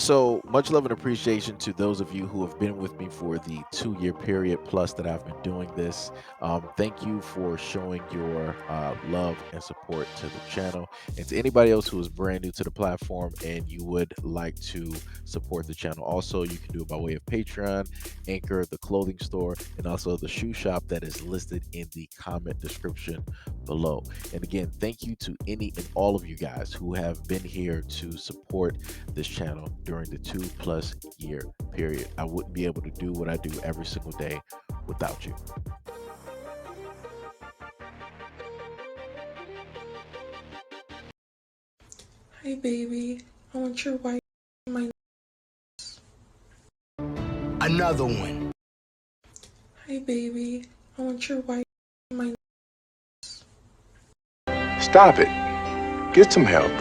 So much love and appreciation to those of you who have been with me for the 2 year period plus that I've been doing this. Thank you for showing your love and support to the channel. And to anybody else who is brand new to the platform and you would like to support the channel, also, you can do it by way of Patreon, Anchor, the clothing store, and also the shoe shop that is listed in the comment description below. And again, thank you to any and all of you guys who have been here to support this channel during the 2+ year period. I wouldn't be able to do what I do every single day without you. Hi, baby. I want your white my Another one. Hi, baby. I want your white my Stop it. Get some help.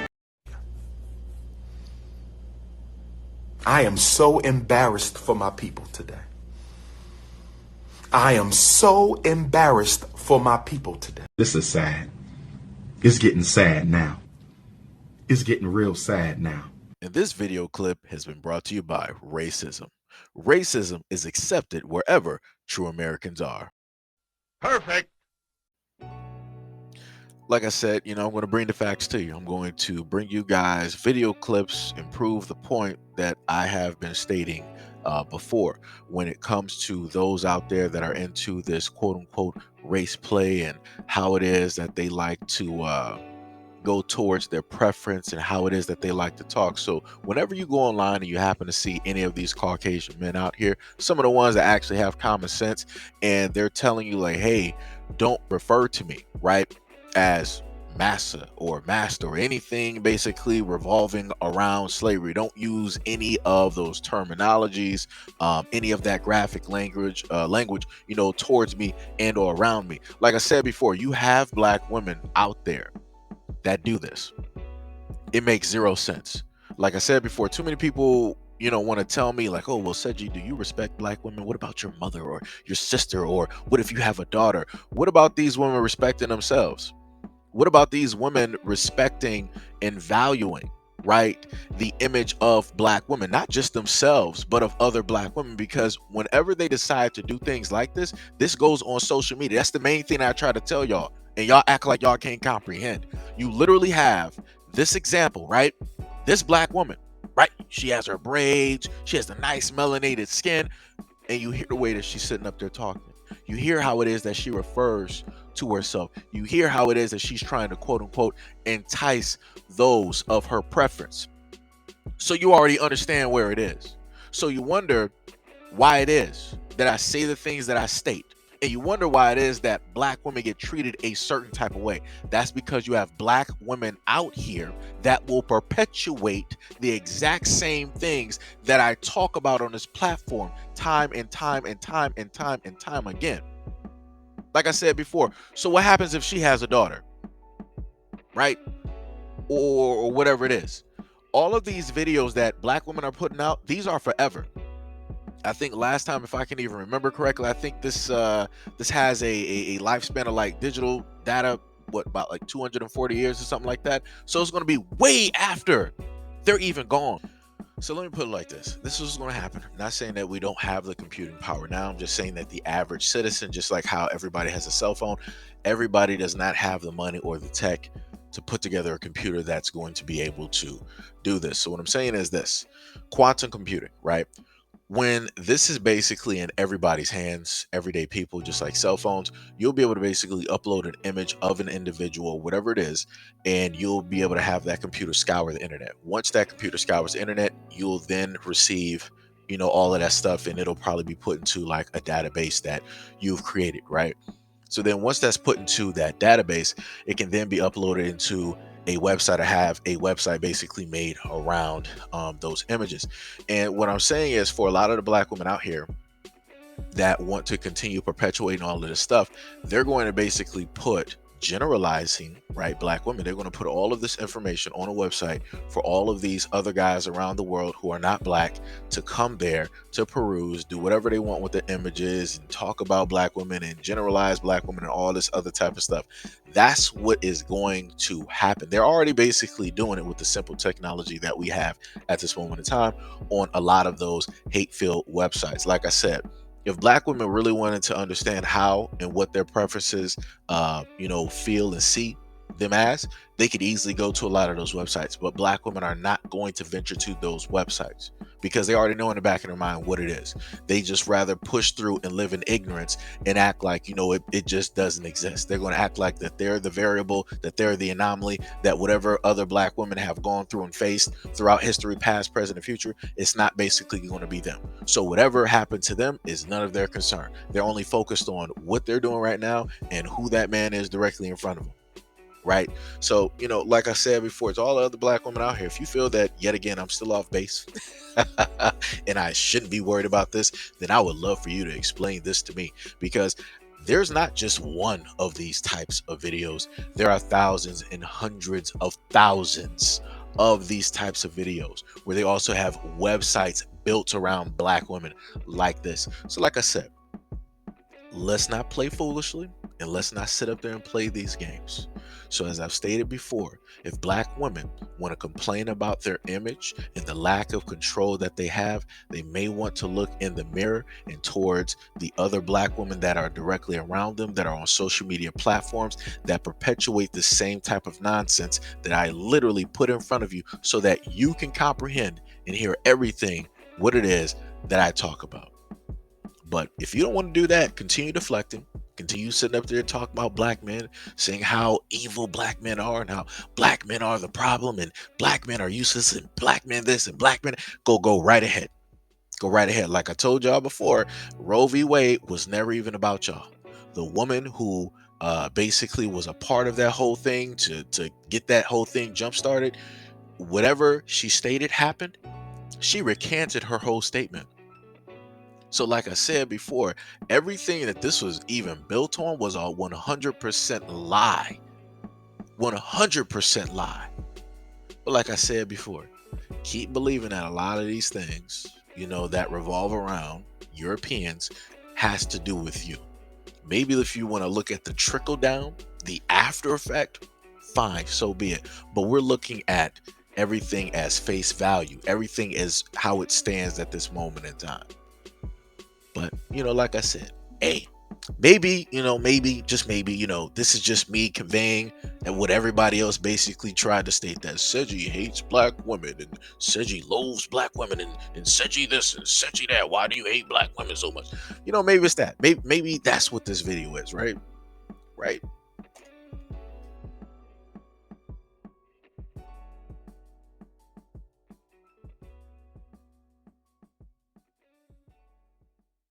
I am so embarrassed for my people today. I am so embarrassed for my people today. This is sad. It's getting sad now. It's getting real sad now. And this video clip has been brought to you by racism. Racism is accepted wherever true Americans are. Perfect. Like I said, I'm going to bring the facts to you. I'm going to bring you guys video clips and prove the point that I have been stating before when it comes to those out there that are into this quote unquote race play and how it is that they like to go towards their preference and how it is that they like to talk. So whenever you go online and you happen to see any of these Caucasian men out here, some of the ones that actually have common sense, and they're telling you like, hey, don't refer to me, right, as massa or master or anything basically revolving around slavery. Don't use any of those terminologies, any of that graphic language towards me and or around me. Like I said before, you have black women out there that do this. It makes zero sense. Like I said before, too many people want to tell me like, oh, well, Seiji, do you respect black women? What about your mother or your sister? Or what if you have a daughter? What about these women respecting themselves? What about these women respecting and valuing, right, the image of black women, not just themselves, but of other black women? Because whenever they decide to do things like this goes on social media. That's the main thing I try to tell y'all, and y'all act like y'all can't comprehend. You literally have this example, right? This black woman, right? She has her braids, she has the nice melanated skin, and you hear the way that she's sitting up there talking. You hear how it is that she refers to herself. You hear how it is that she's trying to quote unquote entice those of her preference. So you already understand where it is. So you wonder why it is that I say the things that I state. And you wonder why it is that black women get treated a certain type of way. That's because you have black women out here that will perpetuate the exact same things that I talk about on this platform time and time and time and time and time again. Like I said before, so what happens if she has a daughter, right? Or whatever it is. All of these videos that black women are putting out, these are forever. I think last time, if I can even remember correctly, I think this has a lifespan of like digital data, what, about like 240 years or something like that. So it's going to be way after they're even gone. So let me put it like this. This is what's going to happen. I'm not saying that we don't have the computing power now. I'm just saying that the average citizen, just like how everybody has a cell phone, everybody does not have the money or the tech to put together a computer that's going to be able to do this. So what I'm saying is this: quantum computing, right? When this is basically in everybody's hands, everyday people, just like cell phones, you'll be able to basically upload an image of an individual, whatever it is, and you'll be able to have that computer scour the internet. Once that computer scours the internet, you'll then receive, all of that stuff, and it'll probably be put into like a database that you've created, right? So then once that's put into that database, it can then be uploaded into a website, or have a website basically made around those images. And what I'm saying is, for a lot of the black women out here that want to continue perpetuating all of this stuff, they're going to basically put generalizing, right, black women. They're going to put all of this information on a website for all of these other guys around the world who are not black to come there to peruse, do whatever they want with the images, and talk about black women and generalize black women and all this other type of stuff. That's what is going to happen. They're already basically doing it with the simple technology that we have at this moment in time on a lot of those hate-filled websites. Like I said, if black women really wanted to understand how and what their preferences feel and see them as, they could easily go to a lot of those websites. But black women are not going to venture to those websites because they already know in the back of their mind what it is. They just rather push through and live in ignorance and act like, it just doesn't exist. They're going to act like that they're the variable, that they're the anomaly, that whatever other black women have gone through and faced throughout history, past, present, and future, it's not basically going to be them. So whatever happened to them is none of their concern. They're only focused on what they're doing right now and who that man is directly in front of them. Right. So, like I said before, it's all the other black women out here. If you feel that, yet again, I'm still off base and I shouldn't be worried about this, then I would love for you to explain this to me, because there's not just one of these types of videos. There are thousands and hundreds of thousands of these types of videos where they also have websites built around black women like this. So like I said, let's not play foolishly and let's not sit up there and play these games. So as I've stated before, if black women want to complain about their image and the lack of control that they have, they may want to look in the mirror and towards the other black women that are directly around them, that are on social media platforms, that perpetuate the same type of nonsense that I literally put in front of you so that you can comprehend and hear everything what it is that I talk about. But if you don't want to do that, continue deflecting, continue sitting up there talking about black men, saying how evil black men are and how black men are the problem and black men are useless and black men this and black men. Go right ahead. Go right ahead. Like I told y'all before, Roe v. Wade was never even about y'all. The woman who basically was a part of that whole thing to get that whole thing jump started, whatever she stated happened, she recanted her whole statement. So like I said before, everything that this was even built on was a 100% lie. 100% lie. But like I said before, keep believing that a lot of these things, that revolve around Europeans has to do with you. Maybe if you want to look at the trickle down, the after effect, fine, so be it. But we're looking at everything as face value. Everything is how it stands at this moment in time. But, like I said, hey, maybe, just maybe, this is just me conveying and what everybody else basically tried to state, that Seiji hates black women and Seiji loathes black women and Seiji this and Seiji that. Why do you hate black women so much? Maybe it's that. Maybe that's what this video is, right? Right.